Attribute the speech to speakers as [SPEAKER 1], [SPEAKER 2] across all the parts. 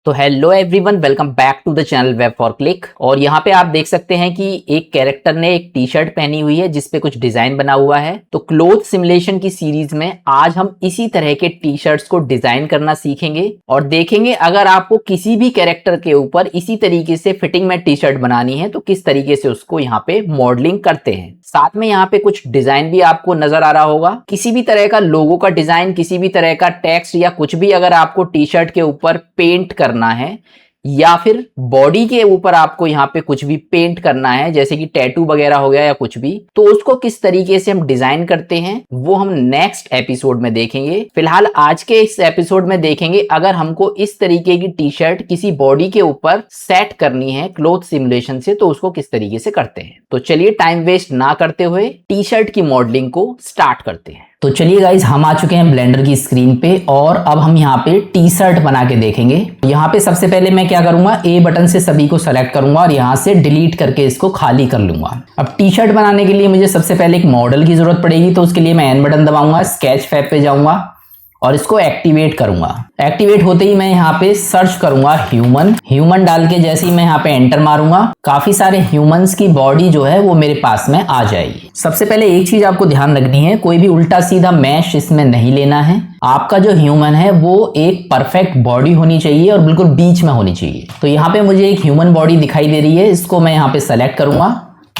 [SPEAKER 1] तो hello everyone, welcome back to the channel web for click. और यहाँ पे आप देख सकते हैं कि एक कैरेक्टर ने एक टी शर्ट पहनी हुई है जिसपे कुछ डिजाइन बना हुआ है। तो क्लोथ सिमुलेशन की सीरीज में आज हम इसी तरह के टी शर्ट्स को डिजाइन करना सीखेंगे और देखेंगे अगर आपको किसी भी कैरेक्टर के ऊपर इसी तरीके से फिटिंग में टी शर्ट बनानी है तो किस तरीके से उसको यहाँ पे मॉडलिंग करते हैं। साथ में यहाँ पे कुछ डिजाइन भी आपको नजर आ रहा होगा, किसी भी तरह का लोगो का डिजाइन, किसी भी तरह का टेक्स्ट या कुछ भी अगर आपको टी शर्ट के ऊपर पेंट करना है या फिर बॉडी के ऊपर आपको यहाँ पे कुछ भी पेंट करना है जैसे कि टैटू वगैरह हो गया या कुछ भी, तो उसको किस तरीके से हम डिजाइन करते हैं वो हम नेक्स्ट एपिसोड में देखेंगे। फिलहाल आज के इस एपिसोड में देखेंगे अगर हमको इस तरीके की टी शर्ट किसी बॉडी के ऊपर सेट करनी है क्लोथ सिमुलेशन से तो उसको किस तरीके से करते हैं। तो चलिए टाइम वेस्ट ना करते हुए टी शर्ट की मॉडलिंग को स्टार्ट करते हैं। तो चलिए गाइज, हम आ चुके हैं ब्लेंडर की स्क्रीन पे और अब हम यहाँ पे टी शर्ट बना के देखेंगे। यहाँ पे सबसे पहले मैं क्या करूंगा, ए बटन से सभी को सेलेक्ट करूंगा और यहाँ से डिलीट करके इसको खाली कर लूंगा। अब टी शर्ट बनाने के लिए मुझे सबसे पहले एक मॉडल की जरूरत पड़ेगी, तो उसके लिए मैं एन बटन दबाऊंगा, स्केच फैब पे जाऊंगा और इसको एक्टिवेट करूंगा। एक्टिवेट होते ही मैं यहाँ पे सर्च करूंगा ह्यूमन डाल के जैसे ही मैं यहाँ पे एंटर मारूंगा काफी सारे ह्यूमंस की बॉडी जो है वो मेरे पास में आ जाएगी। सबसे पहले एक चीज आपको ध्यान रखनी है, कोई भी उल्टा सीधा मैश इसमें नहीं लेना है। आपका जो ह्यूमन है वो एक परफेक्ट बॉडी होनी चाहिए और बिल्कुल बीच में होनी चाहिए। तो यहाँ पे मुझे एक ह्यूमन बॉडी दिखाई दे रही है, इसको मैं यहाँ पे सेलेक्ट करूंगा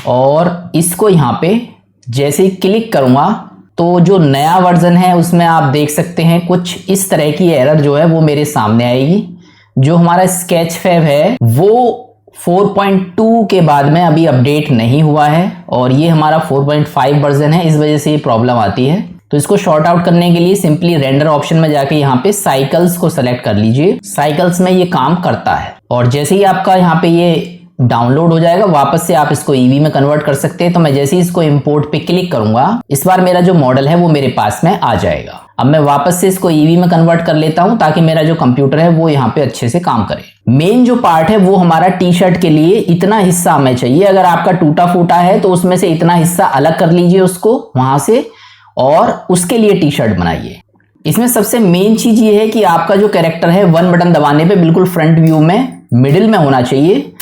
[SPEAKER 1] और इसको यहाँ पे जैसे ही क्लिक करूंगा तो जो नया वर्जन है उसमें आप देख सकते हैं कुछ इस तरह की एरर जो है वो मेरे सामने आएगी। जो हमारा स्केच फैब है वो 4.2 के बाद में अभी अपडेट नहीं हुआ है और ये हमारा 4.5 वर्जन है, इस वजह से ये प्रॉब्लम आती है। तो इसको शॉर्ट आउट करने के लिए सिंपली रेंडर ऑप्शन में जाके यहाँ पे साइकिल्स को सेलेक्ट कर लीजिए। साइकिल्स में ये काम करता है और जैसे ही आपका यहाँ पे ये डाउनलोड हो जाएगा वापस से आप इसको ईवी में कन्वर्ट कर सकते हैं। तो मैं जैसे ही इसको इंपोर्ट पे क्लिक करूंगा इस बार मेरा जो मॉडल है वो मेरे पास में आ जाएगा। अब मैं वापस से इसको ईवी में कन्वर्ट कर लेता हूं ताकि मेरा जो कंप्यूटर है वो यहाँ पे अच्छे से काम करे। मेन जो पार्ट है वो हमारा टी शर्ट के लिए इतना हिस्सा हमें चाहिए। अगर आपका टूटा फूटा है तो उसमें से इतना हिस्सा अलग कर लीजिए उसको वहां से और उसके लिए टी शर्ट बनाइए। इसमें सबसे मेन चीज ये है कि आपका जो कैरेक्टर है वन बटन दबाने पे बिल्कुल फ्रंट व्यू में मिडिल में होना चाहिए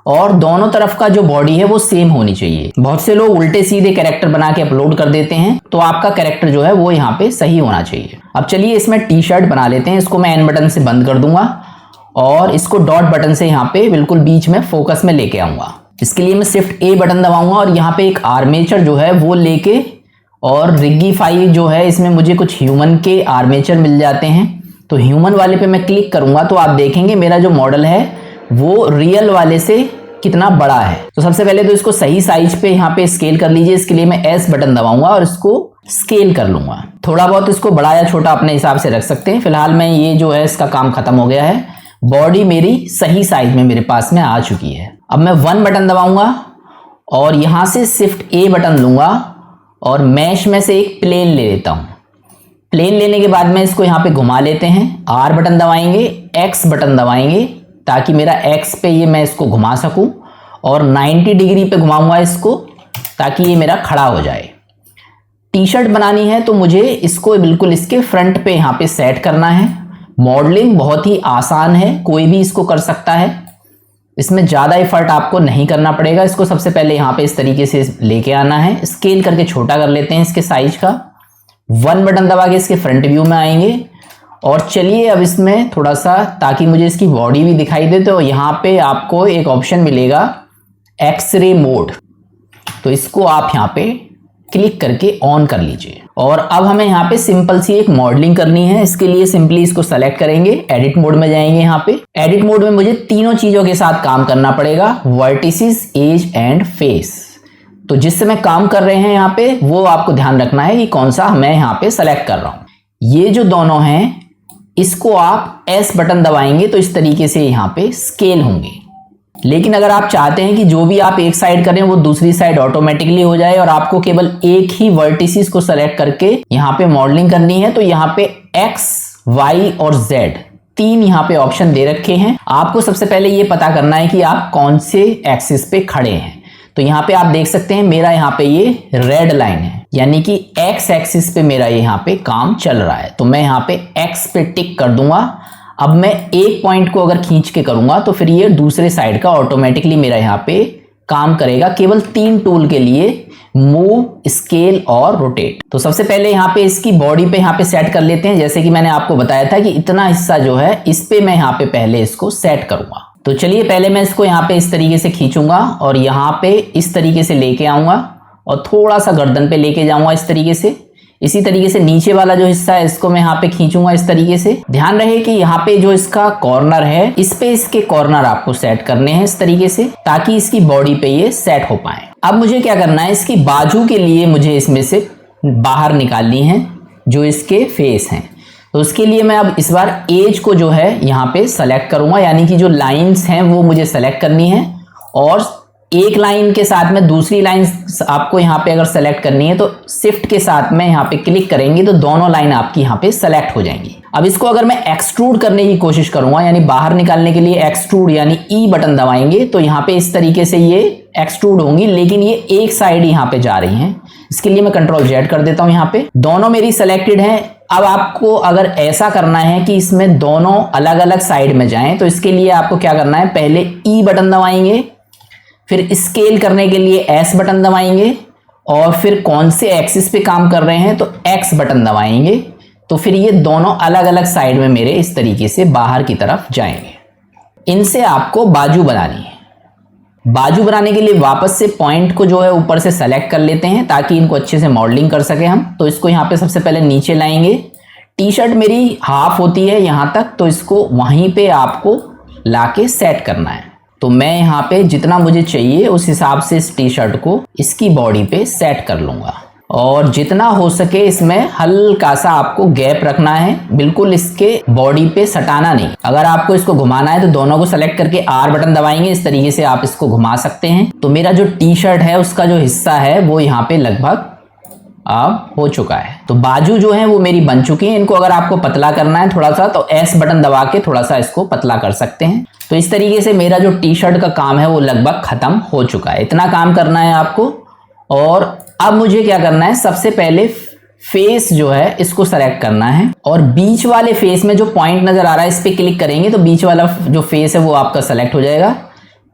[SPEAKER 1] और दोनों तरफ का जो बॉडी है वो सेम होनी चाहिए। बहुत से लोग उल्टे सीधे कैरेक्टर बना के अपलोड कर देते हैं, तो आपका कैरेक्टर जो है वो यहाँ पे सही होना चाहिए। अब चलिए इसमें टी शर्ट बना लेते हैं। इसको मैं एन बटन से बंद कर दूंगा और इसको डॉट बटन से यहाँ पे बिल्कुल बीच में फोकस में लेके आऊंगा। इसके लिए मैं शिफ्ट ए बटन दबाऊंगा और यहाँ पे एक आर्मेचर जो है वो लेके और रिगीफाई जो है इसमें मुझे कुछ ह्यूमन के आर्मेचर मिल जाते हैं। तो ह्यूमन वाले पे मैं क्लिक करूंगा तो आप देखेंगे मेरा जो मॉडल है वो रियल वाले से कितना बड़ा है। तो सबसे पहले तो इसको सही साइज पे यहाँ पे स्केल कर लीजिए। इसके लिए मैं एस बटन दबाऊंगा और इसको स्केल कर लूंगा। थोड़ा बहुत इसको बड़ा या छोटा अपने हिसाब से रख सकते हैं। फिलहाल मैं ये जो है इसका काम खत्म हो गया है, बॉडी मेरी सही साइज में मेरे पास में आ चुकी है। अब मैं वन बटन दबाऊंगा और यहां से शिफ्ट ए बटन लूंगा और मैश में से एक प्लेन ले लेता हूं। प्लेन लेने के बाद में इसको यहाँ पे घुमा लेते हैं। आर बटन दबाएंगे, एक्स बटन दबाएंगे ताकि मेरा एक्स पे ये मैं इसको घुमा सकूं और 90 डिग्री पे घुमाऊंगा इसको ताकि ये मेरा खड़ा हो जाए। टी शर्ट बनानी है तो मुझे इसको बिल्कुल इसके फ्रंट पे यहाँ पे सेट करना है। मॉडलिंग बहुत ही आसान है, कोई भी इसको कर सकता है, इसमें ज़्यादा एफर्ट आपको नहीं करना पड़ेगा। इसको सबसे पहले यहाँ पे इस तरीके से लेके आना है, स्केल करके छोटा कर लेते हैं इसके साइज का। वन बटन दबा के इसके फ्रंट व्यू में आएंगे और चलिए अब इसमें थोड़ा सा ताकि मुझे इसकी बॉडी भी दिखाई दे तो यहाँ पे आपको एक ऑप्शन मिलेगा एक्सरे मोड, तो इसको आप यहाँ पे क्लिक करके ऑन कर लीजिए। और अब हमें यहाँ पे सिंपल सी एक मॉडलिंग करनी है। इसके लिए सिंपली इसको सेलेक्ट करेंगे, एडिट मोड में जाएंगे। यहाँ पे एडिट मोड में मुझे तीनों चीजों के साथ काम करना पड़ेगा, वर्टिसेस, एज एंड फेस। तो जिससे मैं काम कर रहे हैं यहाँ पे वो आपको ध्यान रखना है कि कौन सा मैं यहाँ पे सेलेक्ट कर रहा हूँ। ये जो दोनों हैं इसको आप एस बटन दबाएंगे तो इस तरीके से यहाँ पे स्केल होंगे। लेकिन अगर आप चाहते हैं कि जो भी आप एक साइड करें वो दूसरी साइड ऑटोमेटिकली हो जाए और आपको केवल एक ही वर्टिसेस को सेलेक्ट करके यहाँ पे मॉडलिंग करनी है तो यहाँ पे एक्स, वाई और जेड तीन यहाँ पे ऑप्शन दे रखे हैं। आपको सबसे पहले ये पता करना है कि आप कौन से एक्सिस पे खड़े हैं। तो यहाँ पे आप देख सकते हैं मेरा यहाँ पे ये रेड लाइन है, यानी कि एक्स एक्सिस पे मेरा यहाँ पे काम चल रहा है। तो मैं यहाँ पे एक्स पे टिक कर दूंगा। अब मैं एक पॉइंट को अगर खींच के करूंगा तो फिर ये दूसरे साइड का ऑटोमेटिकली मेरा यहाँ पे काम करेगा। केवल 3 टूल के लिए, मूव, स्केल और रोटेट। तो सबसे पहले यहाँ पे इसकी बॉडी पे यहाँ पे सेट कर लेते हैं। जैसे कि मैंने आपको बताया था कि इतना हिस्सा जो है इस पे मैं यहाँ पे पहले इसको सेट करूंगा। तो चलिए पहले मैं इसको यहाँ पे इस तरीके से खींचूंगा और यहाँ पे इस तरीके से लेके आऊंगा और थोड़ा सा गर्दन पे लेके जाऊंगा इस तरीके से। इसी तरीके से नीचे वाला जो हिस्सा है इसको मैं यहाँ पे खींचूंगा इस तरीके से। ध्यान रहे कि यहाँ पे जो इसका कॉर्नर है इस पे इसके कॉर्नर आपको सेट करने हैं इस तरीके से, ताकि इसकी बॉडी पे ये सेट हो पाए। अब मुझे क्या करना है, इसकी बाजू के लिए मुझे इसमें से बाहर निकालनी है जो इसके फेस हैं। तो उसके लिए मैं अब इस बार एज को जो है यहाँ पे सेलेक्ट करूंगा, यानी कि जो लाइंस हैं वो मुझे सेलेक्ट करनी है। और एक लाइन के साथ में दूसरी लाइन आपको यहाँ पे अगर सेलेक्ट करनी है तो शिफ्ट के साथ में यहाँ पे क्लिक करेंगे तो दोनों लाइन आपकी यहाँ पे सेलेक्ट हो जाएंगी। अब इसको अगर मैं एक्सट्रूड करने की कोशिश करूंगा, यानी बाहर निकालने के लिए एक्सट्रूड यानी ई बटन दबाएंगे तो यहाँ पे इस तरीके से ये एक्सट्रूड होंगी, लेकिन ये एक साइड यहाँ पे जा रही हैं। इसके लिए मैं कंट्रोल जेड कर देता हूँ। यहाँ पे दोनों मेरी सेलेक्टेड हैं। अब आपको अगर ऐसा करना है कि इसमें दोनों अलग अलग साइड में जाएं तो इसके लिए आपको क्या करना है, पहले ई बटन दबाएंगे, फिर स्केल करने के लिए एस बटन दबाएंगे और फिर कौन से एक्सिस पे काम कर रहे हैं तो एक्स बटन दबाएंगे। तो फिर ये दोनों अलग अलग साइड में मेरे इस तरीके से बाहर की तरफ जाएंगे। इनसे आपको बाजू बनानी है। बाजू बनाने के लिए वापस से पॉइंट को जो है ऊपर से सेलेक्ट कर लेते हैं ताकि इनको अच्छे से मॉडलिंग कर सके हम। तो इसको यहाँ पे सबसे पहले नीचे लाएंगे। टी शर्ट मेरी हाफ होती है यहाँ तक, तो इसको वहीं पे आपको लाके सेट करना है। तो मैं यहाँ पे जितना मुझे चाहिए उस हिसाब से इस टी शर्ट को इसकी बॉडी पे सेट कर लूंगा और जितना हो सके इसमें हल्का सा आपको गैप रखना है, बिल्कुल इसके बॉडी पे सटाना नहीं। अगर आपको इसको घुमाना है तो दोनों को सेलेक्ट करके आर बटन दबाएंगे, इस तरीके से आप इसको घुमा सकते हैं। तो मेरा जो टी शर्ट है उसका जो हिस्सा है वो यहाँ पे लगभग अब हो चुका है। तो बाजू जो है वो मेरी बन चुकी है। इनको अगर आपको पतला करना है थोड़ा सा तो एस बटन दबा के थोड़ा सा इसको पतला कर सकते हैं। तो इस तरीके से मेरा जो टी शर्ट का काम है वो लगभग खत्म हो चुका है। इतना काम करना है आपको। और अब मुझे क्या करना है, सबसे पहले फेस जो है इसको सेलेक्ट करना है और बीच वाले फेस में जो पॉइंट नजर आ रहा है इस पे क्लिक करेंगे तो बीच वाला जो फेस है वो आपका सेलेक्ट हो जाएगा।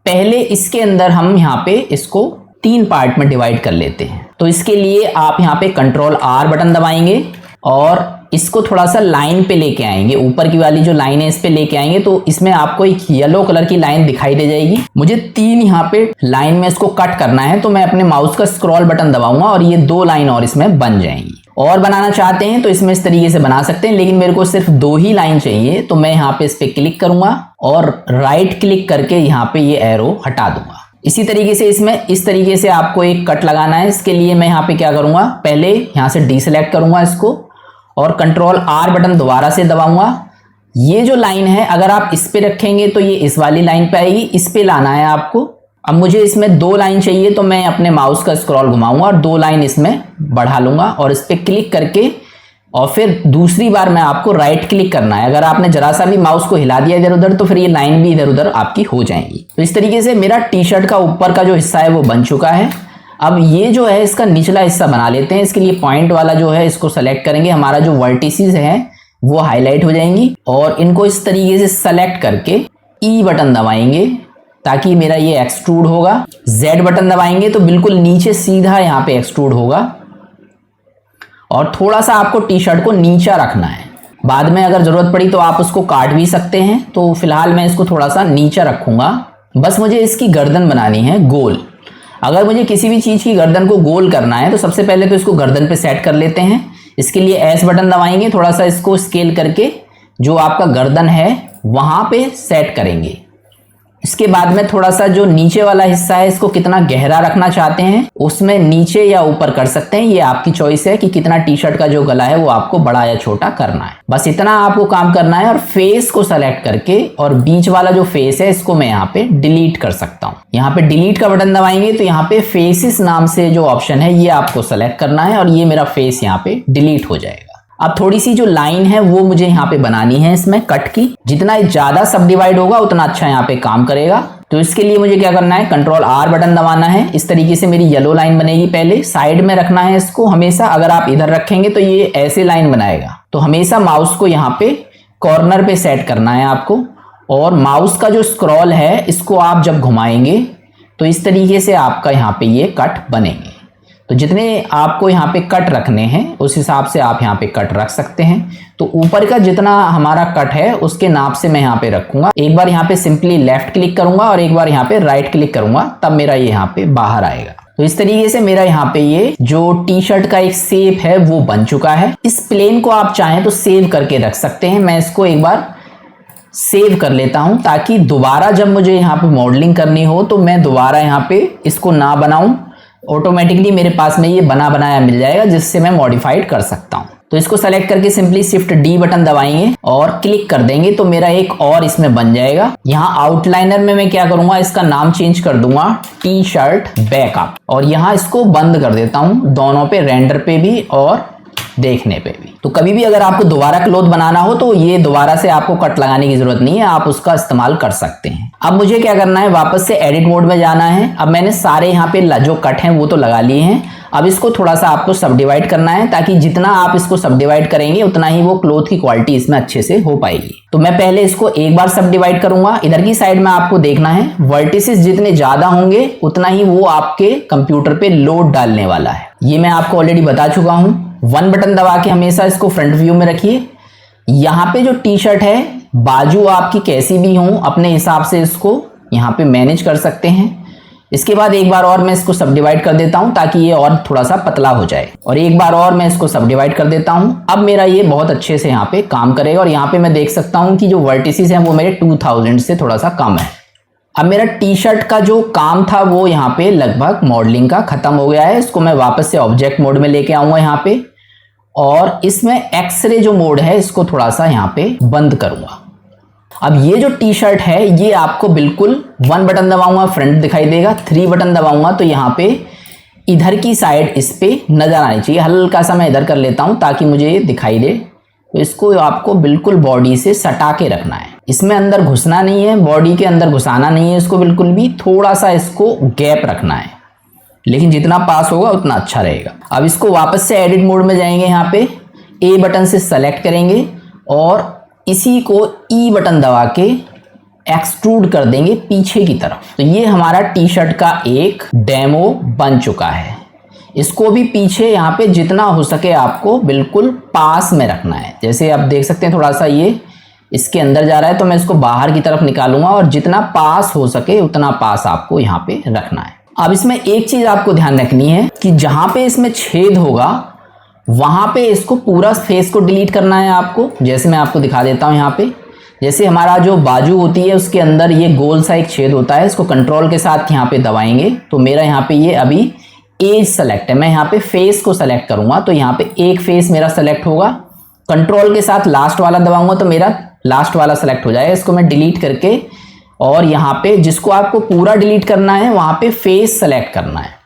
[SPEAKER 1] पहले इसके अंदर हम यहाँ पे इसको 3 पार्ट में डिवाइड कर लेते हैं। तो इसके लिए आप यहाँ पे कंट्रोल आर बटन दबाएंगे और इसको थोड़ा सा लाइन पे लेके आएंगे। ऊपर की वाली जो लाइन है इस पे लेके आएंगे तो इसमें आपको एक येलो कलर की लाइन दिखाई दे जाएगी। मुझे 3 यहाँ पे लाइन में इसको कट करना है तो मैं अपने माउस का स्क्रॉल बटन दबाऊंगा और ये 2 लाइन और इसमें बन जाएंगी। और बनाना चाहते हैं तो इसमें इस तरीके से बना सकते हैं, लेकिन मेरे को सिर्फ 2 ही लाइन चाहिए। तो मैं यहाँ पे इस पे क्लिक करूंगा और राइट क्लिक करके यहाँ पे ये एरो हटा दूंगा। इसी तरीके से इसमें इस तरीके से आपको एक कट लगाना है। इसके लिए मैं यहाँ पे क्या करूंगा, पहले यहाँ से डीसेलेक्ट करूंगा इसको और कंट्रोल आर बटन दोबारा से दबाऊंगा। ये जो लाइन है अगर आप इस पे रखेंगे तो ये इस वाली लाइन पे आएगी, इस पे लाना है आपको। अब मुझे इसमें 2 लाइन चाहिए तो मैं अपने माउस का स्क्रॉल घुमाऊंगा और 2 लाइन इसमें बढ़ा लूंगा और इस पे क्लिक करके और फिर दूसरी बार में आपको राइट क्लिक करना है। अगर आपने जरा सा भी माउस को हिला दिया इधर उधर तो फिर ये लाइन भी इधर उधर आपकी हो जाएंगी। तो इस तरीके से मेरा टी शर्ट का ऊपर का जो हिस्सा है वो बन चुका है। अब ये जो है इसका निचला हिस्सा बना लेते हैं। इसके लिए पॉइंट वाला जो है इसको सेलेक्ट करेंगे, हमारा जो वर्टिसेस है वो हाईलाइट हो जाएंगी और इनको इस तरीके से सेलेक्ट करके ई बटन दबाएंगे ताकि मेरा ये एक्सट्रूड होगा। जेड बटन दबाएंगे तो बिल्कुल नीचे सीधा यहाँ पे एक्सट्रूड होगा और थोड़ा सा आपको टी शर्ट को नीचा रखना है। बाद में अगर जरूरत पड़ी तो आप उसको काट भी सकते हैं। तो फिलहाल मैं इसको थोड़ा सा नीचा रखूंगा। बस मुझे इसकी गर्दन बनानी है गोल। अगर मुझे किसी भी चीज की गर्दन को गोल करना है तो सबसे पहले तो इसको गर्दन पे सेट कर लेते हैं। इसके लिए एस बटन दबाएंगे, थोड़ा सा इसको स्केल करके जो आपका गर्दन है वहां पे सेट करेंगे। इसके बाद में थोड़ा सा जो नीचे वाला हिस्सा है इसको कितना गहरा रखना चाहते हैं उसमें नीचे या ऊपर कर सकते हैं। ये आपकी चॉइस है कि कितना टी शर्ट का जो गला है वो आपको बड़ा या छोटा करना है। बस इतना आपको काम करना है और फेस को सेलेक्ट करके और बीच वाला जो फेस है इसको मैं यहाँ पे डिलीट कर सकता हूँ। यहाँ पे डिलीट का बटन दबाएंगे तो यहाँ पे फेसेस नाम से जो ऑप्शन है ये आपको सेलेक्ट करना है और ये मेरा फेस यहाँ पे डिलीट हो जाएगा। अब थोड़ी सी जो लाइन है वो मुझे यहाँ पे बनानी है इसमें कट की। जितना ज्यादा सब डिवाइड होगा उतना अच्छा यहाँ पे काम करेगा। तो इसके लिए मुझे क्या करना है, कंट्रोल आर बटन दबाना है। इस तरीके से मेरी येलो लाइन बनेगी। पहले साइड में रखना है इसको हमेशा। अगर आप इधर रखेंगे तो ये ऐसे लाइन बनाएगा। तो हमेशा माउस को यहाँ पे कॉर्नर पे सेट करना है आपको। और माउस का जो स्क्रॉल है इसको आप जब घुमाएंगे तो इस तरीके से आपका यहाँ पे ये कट बनेंगे। तो जितने आपको यहाँ पे कट रखने हैं उस हिसाब से आप यहाँ पे कट रख सकते हैं। तो ऊपर का जितना हमारा कट है उसके नाप से मैं यहाँ पे रखूंगा। एक बार यहाँ पे सिंपली लेफ्ट क्लिक करूंगा और एक बार यहाँ पे राइट क्लिक करूंगा, तब मेरा ये यहाँ पे बाहर आएगा। तो इस तरीके से मेरा यहाँ पे ये जो टी शर्ट का एक शेप है वो बन चुका है। इस प्लेन को आप चाहें तो सेव करके रख सकते हैं। मैं इसको एक बार सेव कर लेता हूं ताकि दोबारा जब मुझे यहाँ पे मॉडलिंग करनी हो तो मैं दोबारा यहाँ पे इसको ना बनाऊं, ऑटोमेटिकली मेरे पास में ये बना बनाया मिल जाएगा जिससे मैं मॉडिफाइड कर सकता हूं। तो इसको सेलेक्ट करके सिंपली शिफ्ट डी बटन दबाएंगे और क्लिक कर देंगे तो मेरा एक और इसमें बन जाएगा। यहाँ आउटलाइनर में मैं क्या करूंगा, इसका नाम चेंज कर दूंगा टी शर्ट बैकअप और यहाँ इसको बंद कर देता हूं, दोनों पे, रेंडर पे भी और देखने पे भी। तो कभी भी अगर आपको दोबारा क्लोथ बनाना हो तो ये दोबारा से आपको कट लगाने की जरूरत नहीं है, आप उसका इस्तेमाल कर सकते हैं। अब मुझे क्या करना है, वापस से एडिट मोड में जाना है। अब मैंने सारे यहाँ पे जो कट हैं वो तो लगा लिए हैं। अब इसको थोड़ा सा आपको सब डिवाइड करना है ताकि जितना आप इसको सब डिवाइड करेंगे उतना ही वो क्लोथ की क्वालिटी इसमें अच्छे से हो पाएगी। तो मैं पहले इसको एक बार सब डिवाइड करूंगा। इधर की साइड में आपको देखना है वर्टिसेस जितने ज्यादा होंगे उतना ही वो आपके कंप्यूटर पे लोड डालने वाला है। ये मैं आपको ऑलरेडी बता चुका हूं। 1 बटन दबा के हमेशा इसको फ्रंट व्यू में रखिए। यहाँ पे जो टी शर्ट है बाजू आपकी कैसी भी हो अपने हिसाब से इसको यहाँ पे मैनेज कर सकते हैं। इसके बाद एक बार और मैं इसको सब डिवाइड कर देता हूं ताकि ये और थोड़ा सा पतला हो जाए और एक बार और मैं इसको सब डिवाइड कर देता हूं। अब मेरा ये बहुत अच्छे से यहाँ पे काम करेगा और यहाँ पे मैं देख सकता हूं कि जो वर्टिसेस हैं वो मेरे 2000 से थोड़ा सा कम है। अब मेरा टी शर्ट का जो काम था वो यहाँ पे लगभग मॉडलिंग का खत्म हो गया है। इसको मैं वापस से ऑब्जेक्ट मोड में लेके आऊंगा यहाँ पे और इसमें एक्सरे जो मोड है इसको थोड़ा सा यहाँ पे बंद करूंगा। अब ये जो टी शर्ट है ये आपको बिल्कुल 1 बटन दबाऊंगा फ्रंट दिखाई देगा, 3 बटन दबाऊंगा तो यहाँ पे इधर की साइड इस पे नजर आनी चाहिए। हल्का सा मैं इधर कर लेता हूँ ताकि मुझे ये दिखाई दे। तो इसको आपको बिल्कुल बॉडी से सटा के रखना है, इसमें अंदर घुसना नहीं है, बॉडी के अंदर घुसाना नहीं है इसको बिल्कुल भी। थोड़ा सा इसको गैप रखना है, लेकिन जितना पास होगा उतना अच्छा रहेगा। अब इसको वापस से एडिट मोड में जाएंगे, यहाँ पे ए बटन से सेलेक्ट करेंगे और इसी को ई बटन दबा के एक्सट्रूड कर देंगे पीछे की तरफ। तो ये हमारा टी शर्ट का एक डेमो बन चुका है। इसको भी पीछे यहाँ पे जितना हो सके आपको बिल्कुल पास में रखना है। जैसे आप देख सकते हैं थोड़ा सा ये इसके अंदर जा रहा है तो मैं इसको बाहर की तरफ निकालूंगा और जितना पास हो सके उतना पास आपको यहाँ पे रखना है। अब इसमें एक चीज आपको ध्यान रखनी है कि जहां पे इसमें छेद होगा वहां पे इसको पूरा फेस को डिलीट करना है आपको। जैसे मैं आपको दिखा देता हूं, यहाँ पे जैसे हमारा जो बाजू होती है उसके अंदर ये गोल सा एक छेद होता है, इसको कंट्रोल के साथ यहाँ पे दबाएंगे तो मेरा यहाँ पे ये अभी एज सेलेक्ट है। मैं यहाँ पे फेस को सेलेक्ट करूंगा तो यहाँ पे एक फेस मेरा सेलेक्ट होगा, कंट्रोल के साथ लास्ट वाला दबाऊंगा तो मेरा लास्ट वाला सेलेक्ट हो जाएगा। इसको मैं डिलीट करके और यहाँ पे जिसको आपको पूरा डिलीट करना है वहां पे फेस सेलेक्ट करना है,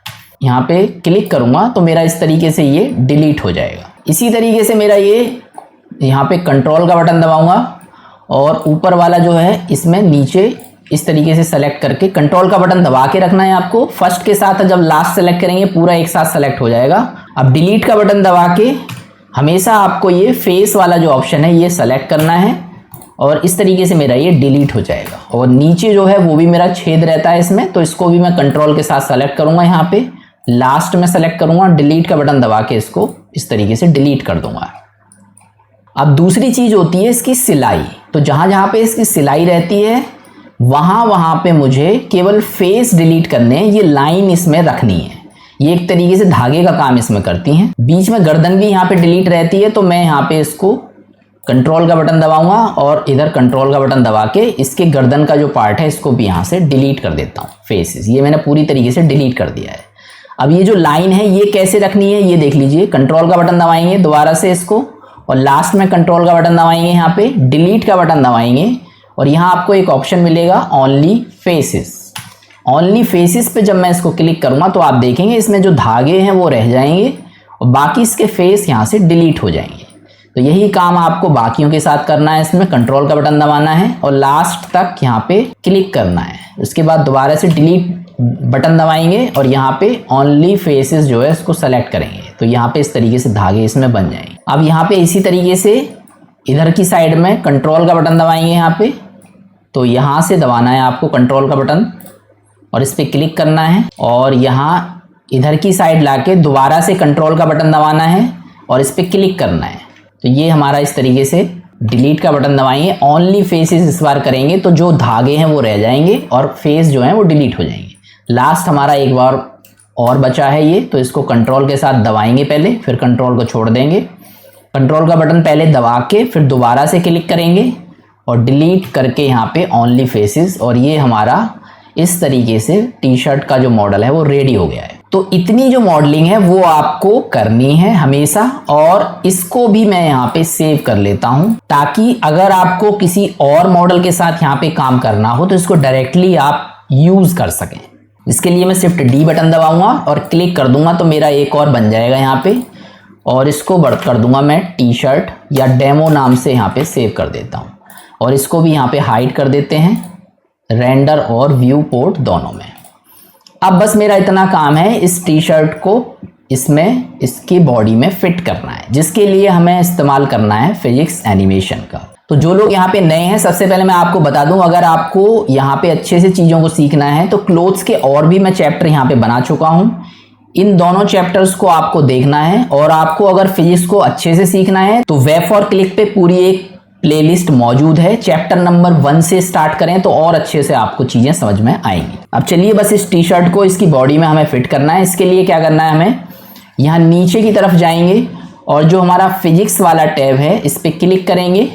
[SPEAKER 1] यहाँ पे क्लिक करूंगा तो मेरा इस तरीके से ये डिलीट हो जाएगा। इसी तरीके से मेरा ये यहाँ पे कंट्रोल का बटन दबाऊंगा और ऊपर वाला जो है इसमें नीचे इस तरीके से सेलेक्ट करके कंट्रोल का बटन दबा के रखना है आपको। फर्स्ट के साथ जब लास्ट सेलेक्ट करेंगे पूरा एक साथ सेलेक्ट हो जाएगा। अब डिलीट का बटन दबा के हमेशा आपको ये फेस वाला जो ऑप्शन है ये सेलेक्ट करना है और इस तरीके से मेरा ये डिलीट हो जाएगा। और नीचे जो है वो भी मेरा छेद रहता है इसमें, तो इसको भी मैं कंट्रोल के साथ सेलेक्ट करूंगा, यहाँ पे लास्ट में सेलेक्ट करूंगा, डिलीट का बटन दबा के इसको इस तरीके से डिलीट कर दूंगा। अब दूसरी चीज होती है इसकी सिलाई। तो जहां जहां पे इसकी सिलाई रहती है वहां वहां पे मुझे केवल फेस डिलीट करने हैं, ये लाइन इसमें रखनी है। ये एक तरीके से धागे का काम इसमें करती हैं। बीच में गर्दन भी यहाँ पे डिलीट रहती है तो मैं यहाँ पे इसको कंट्रोल का बटन दबाऊंगा और इधर कंट्रोल का बटन दबा के इसके गर्दन का जो पार्ट है इसको भी यहाँ से डिलीट कर देता हूँ। फेसेस ये मैंने पूरी तरीके से डिलीट कर दिया है। अब ये जो लाइन है ये कैसे रखनी है ये देख लीजिए। कंट्रोल का बटन दबाएंगे दोबारा से इसको और लास्ट में कंट्रोल का बटन दबाएंगे, यहाँ पे डिलीट का बटन दबाएंगे और यहाँ आपको एक ऑप्शन मिलेगा ओनली फेसेस। ओनली फेसेस पे जब मैं इसको क्लिक करूंगा तो आप देखेंगे इसमें जो धागे हैं वो रह जाएंगे और बाकी इसके फेस यहाँ से डिलीट हो जाएंगे। तो यही काम आपको बाकियों के साथ करना है। इसमें कंट्रोल का बटन दबाना है और लास्ट तक यहाँ पे क्लिक करना है। उसके बाद दोबारा से डिलीट बटन दबाएंगे और यहाँ पे ओनली फेसेस जो है इसको सेलेक्ट करेंगे तो यहाँ पे इस तरीके से धागे इसमें बन जाएंगे। अब यहाँ पे इसी तरीके से इधर की साइड में कंट्रोल का बटन दबाएंगे यहाँ पे, तो यहाँ से दबाना है आपको कंट्रोल का बटन और इस पर क्लिक करना है और यहाँ इधर की साइड लाके दोबारा से कंट्रोल का बटन दबाना है और इस पर क्लिक करना है। तो ये हमारा इस तरीके से डिलीट का बटन दबाएंगे, ओनली फेसेस इस बार करेंगे तो जो धागे हैं वो रह जाएंगे और फेस जो है वो डिलीट हो जाएंगे। लास्ट हमारा एक बार और बचा है ये, तो इसको कंट्रोल के साथ दबाएंगे पहले, फिर कंट्रोल को छोड़ देंगे। कंट्रोल का बटन पहले दबा के फिर दोबारा से क्लिक करेंगे और डिलीट करके यहाँ पे ओनली फेसेस, और ये हमारा इस तरीके से टी शर्ट का जो मॉडल है वो रेडी हो गया है। तो इतनी जो मॉडलिंग है वो आपको करनी है हमेशा, और इसको भी मैं यहाँ पे सेव कर लेता हूँ ताकि अगर आपको किसी और मॉडल के साथ यहाँ पे काम करना हो तो इसको डायरेक्टली आप यूज कर सकें। इसके लिए मैं शिफ्ट डी बटन दबाऊंगा और क्लिक कर दूंगा तो मेरा एक और बन जाएगा यहाँ पे, और इसको बढ़ कर दूंगा मैं टी शर्ट या डेमो नाम से यहाँ पे सेव कर देता हूँ, और इसको भी यहाँ पे हाइड कर देते हैं रेंडर और व्यू पोर्ट दोनों में। अब बस मेरा इतना काम है इस टी शर्ट को इसमें इसकी बॉडी में फिट करना है, जिसके लिए हमें इस्तेमाल करना है फिजिक्स एनिमेशन का। तो जो लोग यहाँ पे नए हैं, सबसे पहले मैं आपको बता दूं, अगर आपको यहाँ पे अच्छे से चीज़ों को सीखना है तो क्लोथ्स के और भी मैं चैप्टर यहाँ पे बना चुका हूँ। इन दोनों चैप्टर्स को आपको देखना है, और आपको अगर फिजिक्स को अच्छे से सीखना है तो वेब फॉर क्लिक पे पूरी एक प्लेलिस्ट मौजूद है। चैप्टर नंबर 1 से स्टार्ट करें तो और अच्छे से आपको चीजें समझ में आएंगी। अब चलिए बस इस टी शर्ट को इसकी बॉडी में हमें फिट करना है। इसके लिए क्या करना है, हमें यहाँ नीचे की तरफ जाएंगे और जो हमारा फिजिक्स वाला टैब है इस पे क्लिक करेंगे।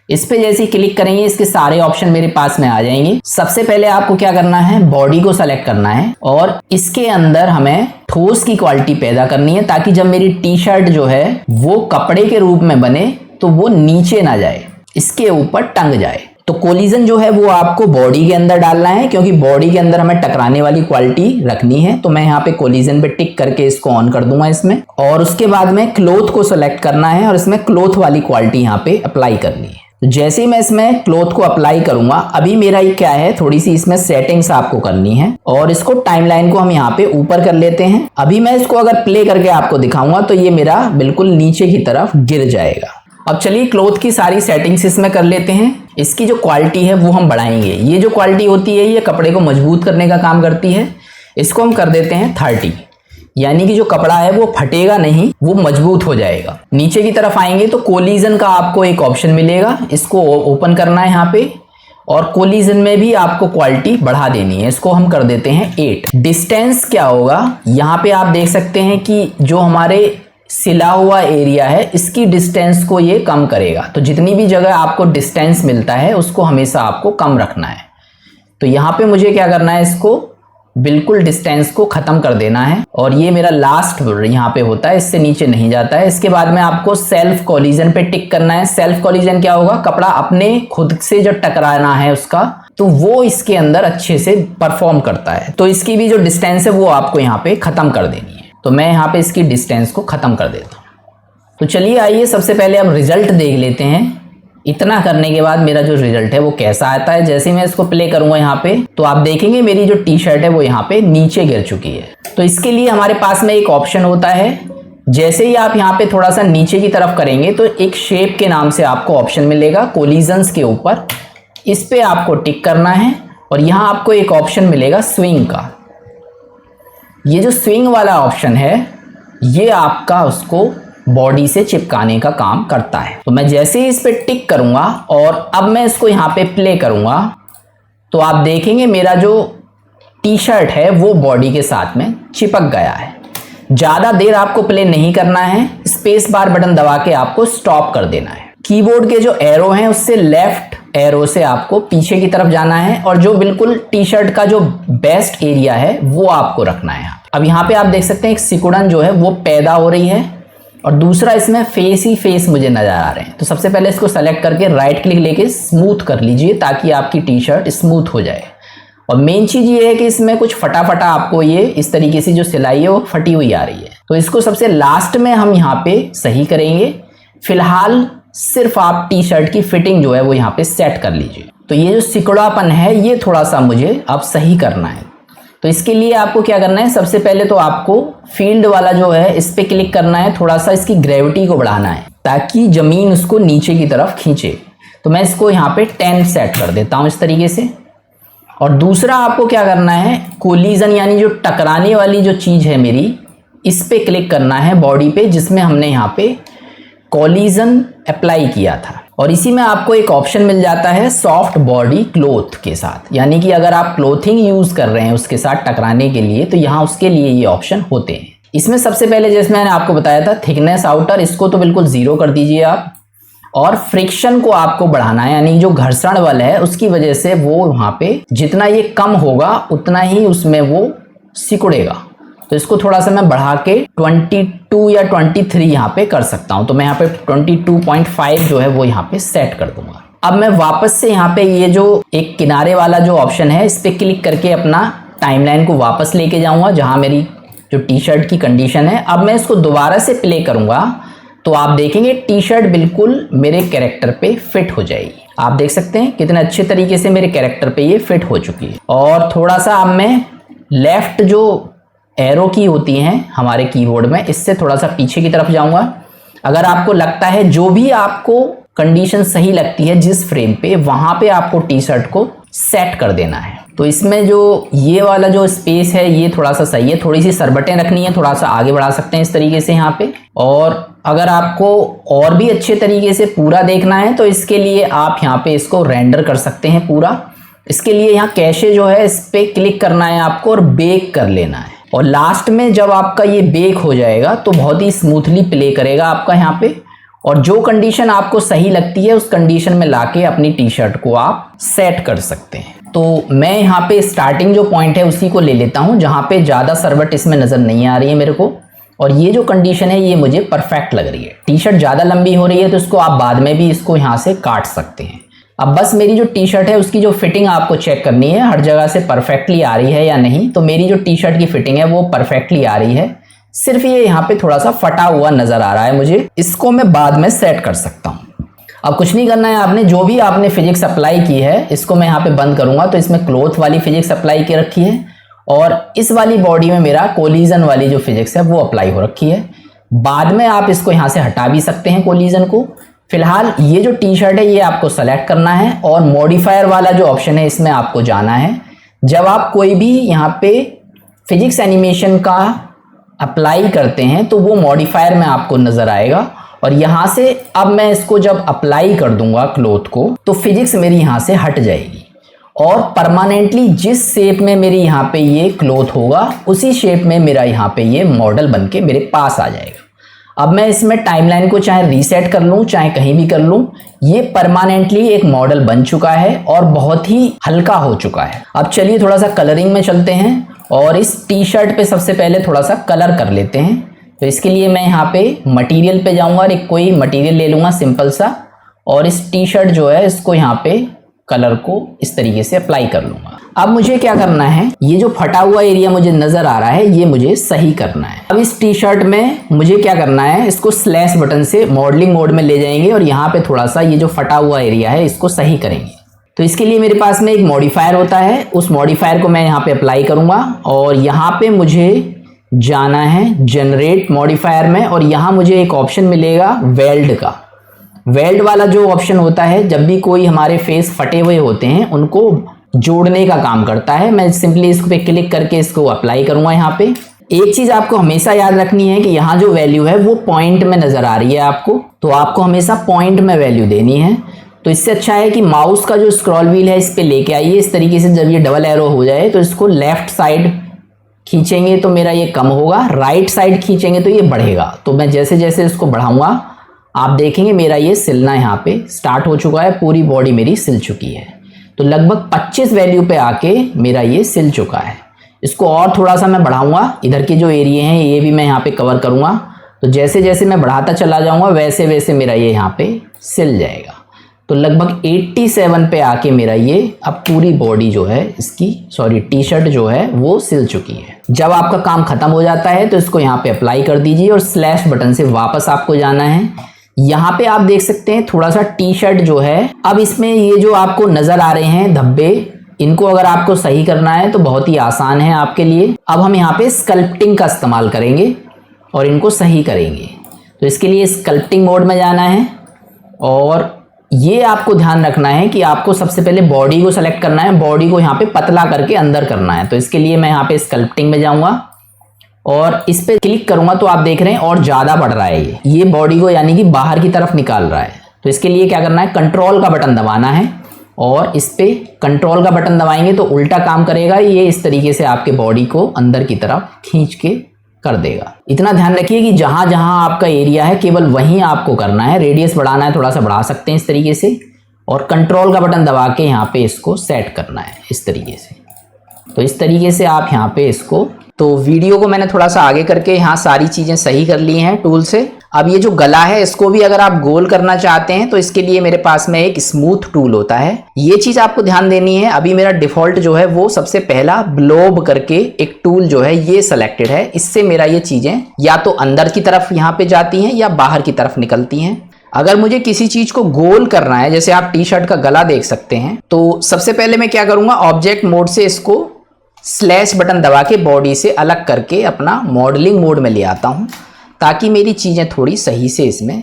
[SPEAKER 1] इस पे जैसे ही क्लिक करेंगे इसके सारे ऑप्शन मेरे पास में आ जाएंगे। सबसे पहले आपको क्या करना है, बॉडी को सेलेक्ट करना है और इसके अंदर हमें ठोस की क्वालिटी पैदा करनी है, ताकि जब मेरी टी शर्ट जो है वो कपड़े के रूप में बने तो वो नीचे ना जाए, इसके ऊपर टंग जाए। तो कोलिजन जो है वो आपको बॉडी के अंदर डालना है, क्योंकि बॉडी के अंदर हमें टकराने वाली क्वालिटी रखनी है। तो मैं यहाँ पे कोलिजन पे टिक करके इसको ऑन कर दूंगा इसमें, और उसके बाद में क्लोथ को सेलेक्ट करना है और इसमें क्लोथ वाली क्वालिटी यहाँ पे अप्लाई करनी है। तो जैसे ही मैं इसमें क्लोथ को अप्लाई करूंगा, अभी मेरा ये क्या है, थोड़ी सी इसमें सेटिंग्स आपको करनी है, और इसको टाइमलाइन को हम यहाँ पे ऊपर कर लेते हैं। अभी मैं इसको अगर प्ले करके आपको दिखाऊंगा तो ये मेरा बिल्कुल नीचे की तरफ गिर जाएगा। अब चलिए क्लोथ की सारी सेटिंग्स इसमें कर लेते हैं। इसकी जो क्वालिटी है वो हम बढ़ाएंगे। ये जो क्वालिटी होती है ये कपड़े को मजबूत करने का काम करती है। इसको हम कर देते हैं 30, यानी कि जो कपड़ा है वो फटेगा नहीं, वो मजबूत हो जाएगा। नीचे की तरफ आएंगे तो कोलिजन का आपको एक ऑप्शन मिलेगा, इसको ओपन करना है यहाँ पे, और कोलिजन में भी आपको क्वालिटी बढ़ा देनी है। इसको हम कर देते हैं 8। डिस्टेंस क्या होगा, यहाँ पे आप देख सकते हैं कि जो हमारे सिला हुआ एरिया है इसकी डिस्टेंस को ये कम करेगा। तो जितनी भी जगह आपको डिस्टेंस मिलता है उसको हमेशा आपको कम रखना है। तो यहाँ पे मुझे क्या करना है, इसको बिल्कुल डिस्टेंस को खत्म कर देना है, और ये मेरा लास्ट यहाँ पे होता है, इससे नीचे नहीं जाता है। इसके बाद में आपको सेल्फ कोलिजन पे टिक करना है। सेल्फ कोलिजन क्या होगा, कपड़ा अपने खुद से जो टकराना है उसका, तो वो इसके अंदर अच्छे से परफॉर्म करता है। तो इसकी भी जो डिस्टेंस है वो आपको यहाँ पे खत्म कर देनी है। तो मैं यहाँ पे इसकी डिस्टेंस को खत्म कर देता हूँ। तो चलिए आइए सबसे पहले अब रिजल्ट देख लेते हैं। इतना करने के बाद मेरा जो रिजल्ट है वो कैसा आता है। जैसे मैं इसको प्ले करूंगा यहाँ पे, तो आप देखेंगे मेरी जो टी शर्ट है वो यहाँ पे नीचे गिर चुकी है। तो इसके लिए हमारे पास में एक ऑप्शन होता है, जैसे ही आप यहाँ पे थोड़ा सा नीचे की तरफ करेंगे तो एक शेप के नाम से आपको ऑप्शन मिलेगा कोलिजन्स के ऊपर, इस पे आपको टिक करना है, और यहाँ आपको एक ऑप्शन मिलेगा स्विंग का। ये जो स्विंग वाला ऑप्शन है ये आपका उसको बॉडी से चिपकाने का काम करता है। तो मैं जैसे ही इस पे टिक करूंगा और अब मैं इसको यहाँ पे प्ले करूंगा, तो आप देखेंगे मेरा जो टी शर्ट है वो बॉडी के साथ में चिपक गया है। ज़्यादा देर आपको प्ले नहीं करना है, स्पेस बार बटन दबा के आपको स्टॉप कर देना है। कीबोर्ड के जो एरो हैं उससे लेफ्ट एरो से आपको पीछे की तरफ जाना है, और जो बिल्कुल टी शर्ट का जो बेस्ट एरिया है वो आपको रखना है। अब यहाँ पे आप देख सकते हैं एक सिकुड़न जो है वो पैदा हो रही है, और दूसरा इसमें फेस ही फेस मुझे नजर आ रहे हैं। तो सबसे पहले इसको सेलेक्ट करके राइट क्लिक लेके स्मूथ कर लीजिए ताकि आपकी टी शर्ट स्मूथ हो जाए। और मेन चीज ये है कि इसमें कुछ फटाफटा आपको ये इस तरीके से जो सिलाई है वो फटी हुई आ रही है। तो इसको सबसे लास्ट में हम यहाँ पे सही करेंगे। फिलहाल सिर्फ आप टी शर्ट की फिटिंग जो है वो यहाँ पे सेट कर लीजिए। तो ये जो सिकुड़ापन है ये थोड़ा सा मुझे अब सही करना है। तो इसके लिए आपको क्या करना है, सबसे पहले तो आपको फील्ड वाला जो है इस पे क्लिक करना है, थोड़ा सा इसकी ग्रेविटी को बढ़ाना है। ताकि जमीन उसको नीचे की तरफ खींचे। तो मैं इसको यहाँ पे 10 सेट कर देता हूँ इस तरीके से। और दूसरा आपको क्या करना है, कोलिजन यानी जो टकराने वाली जो चीज़ है मेरी, इस पे क्लिक करना है बॉडी पे जिसमें हमने यहाँ पे कोलिजन अप्लाई किया था। और इसी में आपको एक ऑप्शन मिल जाता है सॉफ्ट बॉडी क्लोथ के साथ, यानी कि अगर आप क्लोथिंग यूज़ कर रहे हैं उसके साथ टकराने के लिए तो यहाँ उसके लिए ये ऑप्शन होते हैं। इसमें सबसे पहले जैसे मैंने आपको बताया था थिकनेस आउटर, इसको तो बिल्कुल 0 कर दीजिए आप। और फ्रिक्शन को आपको बढ़ाना है, यानी जो घर्षण बल है उसकी वजह से वो वहाँ पे जितना ये कम होगा उतना ही उसमें वो सिकुड़ेगा। तो इसको थोड़ा सा मैं बढ़ा के 22 या 23 यहाँ पे कर सकता हूँ। तो मैं यहाँ पे 22.5 जो है वो यहाँ पे सेट कर दूंगा। अब मैं वापस से यहाँ पे ये जो एक किनारे वाला जो ऑप्शन है इस पे क्लिक करके अपना टाइमलाइन को वापस लेके जाऊंगा जहाँ मेरी जो टी शर्ट की कंडीशन है। अब मैं इसको दोबारा से प्ले करूंगा तो आप देखेंगे टी शर्ट बिल्कुल मेरे कैरेक्टर पे फिट हो जाएगी। आप देख सकते हैं कितने अच्छे तरीके से मेरे कैरेक्टर पे ये फिट हो चुकी है। और थोड़ा सा अब मैं लेफ्ट जो एरो की होती हैं हमारे कीबोर्ड में, इससे थोड़ा सा पीछे की तरफ जाऊंगा। अगर आपको लगता है जो भी आपको कंडीशन सही लगती है जिस फ्रेम पे, वहां पे आपको टी शर्ट को सेट कर देना है। तो इसमें जो ये वाला जो स्पेस है ये थोड़ा सा सही है, थोड़ी सी सरबटें रखनी है, थोड़ा सा आगे बढ़ा सकते हैं इस तरीके से यहाँ पे। और अगर आपको और भी अच्छे तरीके से पूरा देखना है तो इसके लिए आप यहाँ पे इसको रेंडर कर सकते हैं पूरा। इसके लिए यहाँ कैशे जो है इस पे क्लिक करना है आपको और बेक कर लेना है। और लास्ट में जब आपका ये बेक हो जाएगा तो बहुत ही स्मूथली प्ले करेगा आपका यहाँ पे। और जो कंडीशन आपको सही लगती है उस कंडीशन में लाके अपनी टी शर्ट को आप सेट कर सकते हैं। तो मैं यहाँ पे स्टार्टिंग जो पॉइंट है उसी को ले लेता हूँ जहाँ पे ज़्यादा सरबट इसमें नज़र नहीं आ रही है मेरे को। और ये जो कंडीशन है ये मुझे परफेक्ट लग रही है। टी शर्ट ज़्यादा लंबी हो रही है तो इसको आप बाद में भी इसको यहाँ से काट सकते हैं। अब बस मेरी जो टी शर्ट है उसकी जो फिटिंग आपको चेक करनी है हर जगह से परफेक्टली आ रही है या नहीं। तो मेरी जो टी शर्ट की फिटिंग है वो परफेक्टली आ रही है, सिर्फ ये यहाँ पे थोड़ा सा फटा हुआ नजर आ रहा है मुझे। इसको मैं बाद में सेट कर सकता हूँ। अब कुछ नहीं करना है आपने, जो भी आपने फिजिक्स अप्लाई की है इसको मैं यहाँ पे बंद करूंगा तो इसमें क्लोथ वाली फिजिक्स अप्लाई की रखी है और इस वाली बॉडी में मेरा कोलिजन वाली जो फिजिक्स है वो अप्लाई हो रखी है। बाद में आप इसको यहाँ से हटा भी सकते हैं कोलिजन को। फिलहाल ये जो टी शर्ट है ये आपको सेलेक्ट करना है और मॉडिफायर वाला जो ऑप्शन है इसमें आपको जाना है। जब आप कोई भी यहाँ पे फिजिक्स एनिमेशन का अप्लाई करते हैं तो वो मॉडिफायर में आपको नजर आएगा। और यहाँ से अब मैं इसको जब अप्लाई कर दूंगा क्लोथ को तो फिजिक्स मेरी यहाँ से हट जाएगी और परमानेंटली जिस शेप में मेरी यहाँ पे ये क्लोथ होगा उसी शेप में मेरा यहाँ पे ये मॉडल बन के मेरे पास आ जाएगा। अब मैं इसमें टाइमलाइन को चाहे रीसेट कर लूँ चाहे कहीं भी कर लूँ, ये परमानेंटली एक मॉडल बन चुका है और बहुत ही हल्का हो चुका है। अब चलिए थोड़ा सा कलरिंग में चलते हैं और इस टी शर्ट पे सबसे पहले थोड़ा सा कलर कर लेते हैं। तो इसके लिए मैं यहाँ पे मटेरियल पे जाऊँगा और एक कोई मटेरियल ले लूँगा सिंपल सा और इस टी शर्ट जो है इसको यहाँ पे कलर को इस तरीके से अप्लाई कर लूँगा। अब मुझे क्या करना है, ये जो फटा हुआ एरिया मुझे नजर आ रहा है ये मुझे सही करना है। अब इस टी शर्ट में मुझे क्या करना है, इसको स्लैश बटन से मॉडलिंग मोड में ले जाएंगे और यहाँ पे थोड़ा सा ये जो फटा हुआ एरिया है इसको सही करेंगे। तो इसके लिए मेरे पास में एक मॉडिफायर होता है, उस मॉडिफायर को मैं यहाँ पे अप्लाई करूँगा और यहाँ पे मुझे जाना है जनरेट मॉडिफायर में और यहाँ मुझे एक ऑप्शन मिलेगा वेल्ड का। वेल्ड वाला जो ऑप्शन होता है जब भी कोई हमारे फेस फटे हुए होते हैं उनको जोड़ने का काम करता है। मैं सिंपली इस पे क्लिक करके इसको अप्लाई करूंगा। यहाँ पे एक चीज आपको हमेशा याद रखनी है कि यहाँ जो वैल्यू है वो पॉइंट में नजर आ रही है आपको, तो आपको हमेशा पॉइंट में वैल्यू देनी है। तो इससे अच्छा है कि माउस का जो स्क्रॉल व्हील है इस पे लेके आइए इस तरीके से। जब ये डबल एरो हो जाए तो इसको लेफ्ट साइड खींचेंगे तो मेरा ये कम होगा, राइट साइड खींचेंगे तो ये बढ़ेगा। तो मैं जैसे जैसे इसको बढ़ाऊंगा आप देखेंगे मेरा ये सिलना यहाँ पे स्टार्ट हो चुका है, पूरी बॉडी मेरी सिल चुकी है। तो लगभग 25 वैल्यू पे आके मेरा ये सिल चुका है। इसको और थोड़ा सा मैं बढ़ाऊंगा, इधर के जो एरिया हैं ये भी मैं यहाँ पे कवर करूंगा। तो जैसे जैसे मैं बढ़ाता चला जाऊंगा वैसे वैसे मेरा ये यहाँ पे सिल जाएगा। तो लगभग 87 पे आके मेरा ये अब पूरी बॉडी जो है इसकी टी शर्ट जो है वो सिल चुकी है। जब आपका काम खत्म हो जाता है तो इसको यहाँ पे अप्लाई कर दीजिए और स्लैश बटन से वापस आपको जाना है। यहाँ पे आप देख सकते हैं थोड़ा सा टी शर्ट जो है, अब इसमें ये जो आपको नजर आ रहे हैं धब्बे, इनको अगर आपको सही करना है तो बहुत ही आसान है आपके लिए। अब हम यहाँ पे स्कल्पटिंग का इस्तेमाल करेंगे और इनको सही करेंगे। तो तो इसके लिए स्कल्पटिंग मोड में जाना है और ये आपको ध्यान रखना है कि आपको सबसे पहले बॉडी को सेलेक्ट करना है, बॉडी को यहाँ पे पतला करके अंदर करना है। तो इसके लिए मैं यहाँ पे स्कल्पटिंग में जाऊंगा और इस पे क्लिक करूंगा तो आप देख रहे हैं और ज्यादा बढ़ रहा है ये बॉडी को यानी कि बाहर की तरफ निकाल रहा है। तो इसके लिए क्या करना है, कंट्रोल का बटन दबाना है और इस पे कंट्रोल का बटन दबाएंगे तो उल्टा काम करेगा, ये इस तरीके से आपके बॉडी को अंदर की तरफ खींच के कर देगा। इतना ध्यान रखिए कि जहां जहां आपका एरिया है केवल वहीं आपको करना है। रेडियस बढ़ाना है, थोड़ा सा बढ़ा सकते हैं इस तरीके से, और कंट्रोल का बटन दबा के यहाँ पे इसको सेट करना है इस तरीके से। तो इस तरीके से आप यहाँ पे इसको, तो वीडियो को मैंने थोड़ा सा आगे करके यहाँ सारी चीजें सही कर ली हैं टूल से। अब ये जो गला है इसको भी अगर आप गोल करना चाहते हैं तो इसके लिए मेरे पास में एक स्मूथ टूल होता है। ये चीज आपको ध्यान देनी है। अभी मेरा डिफॉल्ट जो है वो सबसे पहला ब्लोब करके एक टूल जो है ये सिलेक्टेड है। इससे मेरा ये चीजें या तो अंदर की तरफ यहाँ पे जाती हैं या बाहर की तरफ निकलती हैं। अगर मुझे किसी चीज को गोल करना है, जैसे आप टी शर्ट का गला देख सकते हैं, तो सबसे पहले मैं क्या करूंगा, ऑब्जेक्ट मोड से इसको स्लैश बटन दबा के बॉडी से अलग करके अपना मॉडलिंग मोड में ले आता हूं ताकि मेरी चीजें थोड़ी सही से इसमें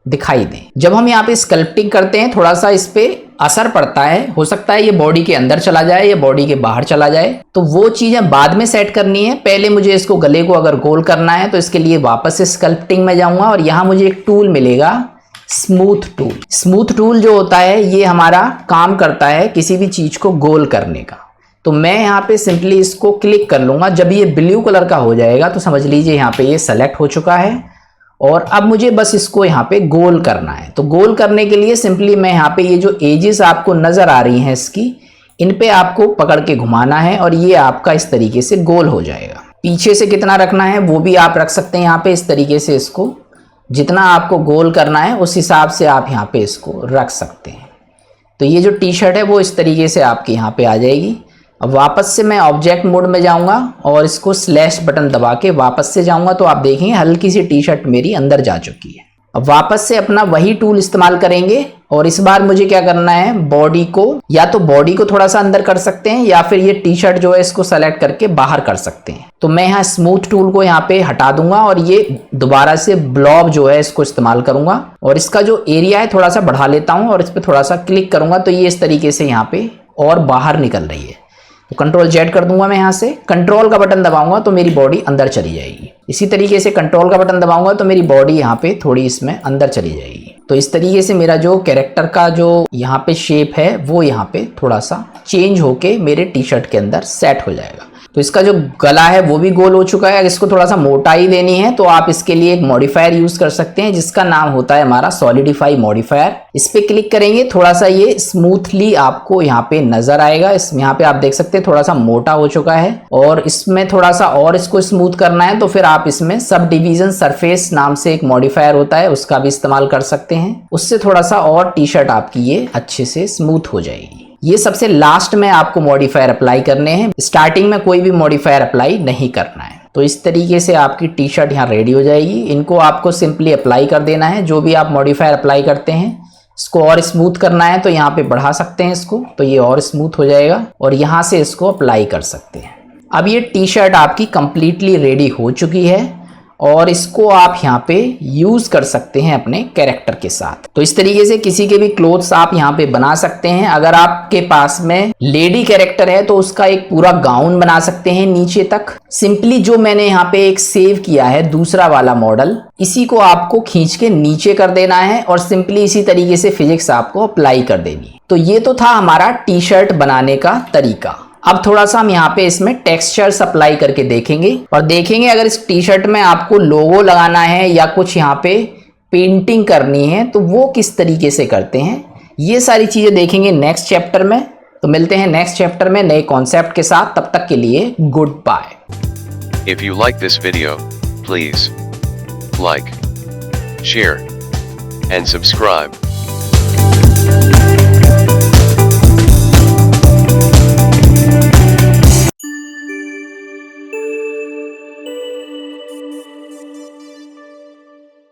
[SPEAKER 1] दिखाई दें। जब हम यहाँ पे स्कल्पटिंग करते हैं थोड़ा सा इस पे असर पड़ता है, हो सकता है ये बॉडी के अंदर चला जाए या बॉडी के बाहर चला जाए, तो वो चीजें बाद में सेट करनी है। पहले मुझे इसको गले को अगर गोल करना है तो इसके लिए वापस से स्कल्पटिंग में जाऊंगा और यहाँ मुझे एक टूल मिलेगा, स्मूथ टूल। स्मूथ टूल जो होता है ये हमारा काम करता है किसी भी चीज को गोल करने का। तो मैं यहाँ पे सिंपली इसको क्लिक कर लूंगा। जब ये ब्लू कलर का हो जाएगा तो समझ लीजिए यहाँ पे ये सेलेक्ट हो चुका है और अब मुझे बस इसको यहाँ पे गोल करना है। तो गोल करने के लिए सिंपली मैं यहाँ पे ये जो एजेस आपको नजर आ रही हैं इसकी, इन पे आपको पकड़ के घुमाना है और ये आपका इस तरीके से गोल हो जाएगा। पीछे से कितना रखना है वो भी आप रख सकते हैं यहाँ पे इस तरीके से। इसको जितना आपको गोल करना है उस हिसाब से आप यहाँ पे इसको रख सकते हैं। तो ये जो टी शर्ट है वो इस तरीके से आपके यहाँ पे आ जाएगी। अब वापस से मैं ऑब्जेक्ट मोड में जाऊंगा और इसको स्लैश बटन दबा के वापस से जाऊंगा तो आप देखेंगे हल्की सी टी शर्ट मेरी अंदर जा चुकी है। अब वापस से अपना वही टूल इस्तेमाल करेंगे और इस बार मुझे क्या करना है, बॉडी को, या तो बॉडी को थोड़ा सा अंदर कर सकते हैं या फिर ये टी शर्ट जो है इसको सेलेक्ट करके बाहर कर सकते हैं। तो मैं यहाँ स्मूथ टूल को यहाँ पे हटा दूंगा और ये दोबारा से ब्लॉब जो है इसको इस्तेमाल करूंगा और इसका जो एरिया है थोड़ा सा बढ़ा लेता हूँ और इस पर थोड़ा सा क्लिक करूंगा तो ये इस तरीके से यहाँ पे और बाहर निकल रही है। तो कंट्रोल जेड कर दूंगा मैं, यहाँ से कंट्रोल का बटन दबाऊंगा तो मेरी बॉडी अंदर चली जाएगी। इसी तरीके से कंट्रोल का बटन दबाऊंगा तो मेरी बॉडी यहाँ पे थोड़ी इसमें अंदर चली जाएगी। तो इस तरीके से मेरा जो कैरेक्टर का जो यहाँ पे शेप है वो यहाँ पे थोड़ा सा चेंज होके मेरे टी शर्ट के अंदर सेट हो जाएगा। तो इसका जो गला है वो भी गोल हो चुका है। अगर इसको थोड़ा सा मोटाई देनी है तो आप इसके लिए एक मॉडिफायर यूज कर सकते हैं जिसका नाम होता है हमारा सॉलिडिफाई मॉडिफायर। इस पे क्लिक करेंगे थोड़ा सा ये स्मूथली आपको यहाँ पे नजर आएगा। यहाँ पे आप देख सकते हैं थोड़ा सा मोटा हो चुका है और इसमें थोड़ा सा और इसको स्मूथ करना है तो फिर आप इसमें सब डिवीजन सरफेस नाम से एक मॉडिफायर होता है, उसका भी इस्तेमाल कर सकते हैं। उससे थोड़ा सा और टी शर्ट आपकी ये अच्छे से स्मूथ हो जाएगी। ये सबसे लास्ट में आपको मॉडिफायर अप्लाई करने हैं, स्टार्टिंग में कोई भी मॉडिफायर अप्लाई नहीं करना है। तो इस तरीके से आपकी टी शर्ट यहाँ रेडी हो जाएगी। इनको आपको सिंपली अप्लाई कर देना है। जो भी आप मॉडिफायर अप्लाई करते हैं इसको और स्मूथ करना है तो यहाँ पे बढ़ा सकते हैं इसको, तो ये और स्मूथ हो जाएगा और यहाँ से इसको अप्लाई कर सकते हैं। अब ये टी शर्ट आपकी कंप्लीटली रेडी हो चुकी है और इसको आप यहाँ पे यूज कर सकते हैं अपने कैरेक्टर के साथ। तो इस तरीके से किसी के भी क्लोथ्स आप यहाँ पे बना सकते हैं। अगर आपके पास में लेडी कैरेक्टर है तो उसका एक पूरा गाउन बना सकते हैं नीचे तक। सिंपली जो मैंने यहाँ पे एक सेव किया है दूसरा वाला मॉडल, इसी को आपको खींच के नीचे कर देना है और सिंपली इसी तरीके से फिजिक्स आपको अप्लाई कर देनी है। तो ये तो था हमारा टी शर्ट बनाने का तरीका। अब थोड़ा सा हम यहाँ पे इसमें टेक्सचर्स अप्लाई करके देखेंगे और देखेंगे अगर इस टी शर्ट में आपको लोगो लगाना है या कुछ यहाँ पे पेंटिंग करनी है तो वो किस तरीके से करते हैं, ये सारी चीजें देखेंगे नेक्स्ट चैप्टर में। तो मिलते हैं नेक्स्ट चैप्टर में नए कॉन्सेप्ट के साथ, तब तक के लिए good bye.
[SPEAKER 2] If you like this video, please like, share, and subscribe.